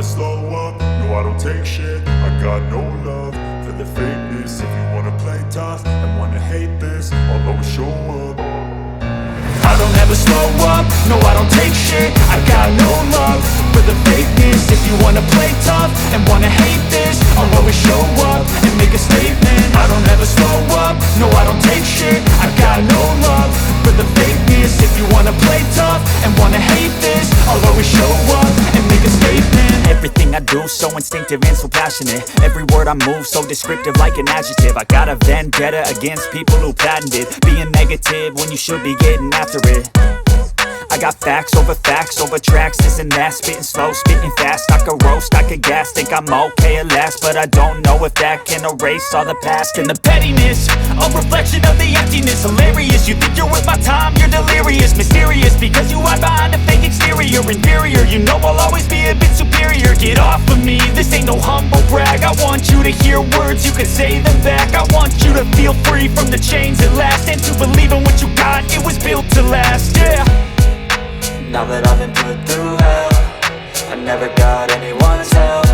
slow up, no I don't take shit. I got no love for the fakeness. If you wanna play tough and wanna hate this, I'll always show up. I don't ever slow up, no I don't take shit. I got no love for the fakeness. If you wanna play tough and wanna hate this, I'll always show up and make a statement. I don't ever slow up, no I don't take shit. I got no love for the fakeness. If you wanna play tough and wanna hate this, I'll always show up and make a statement. Everything I do so instinctive and so passionate. Every word I move so descriptive like an adjective. I got a vendetta against people who patented being negative when you should be getting after it. I got facts over tracks, this and that. Spitting slow, spitting fast. I could roast, I could gas. Think I'm okay at last, but I don't know if that can erase all the past. And the pettiness, a reflection of the emptiness. Hilarious, you think you're worth my time, you're delirious. Mysterious, because you hide behind a fake exterior. Inferior, you know I'll always be a bit superior. Get off of me, this ain't no humble brag. I want you to hear words, you can say them back. I want you to feel free from the chains at last, and to believe in what you got, it was built to last, yeah. Now that I've been put through hell, I never got anyone's help.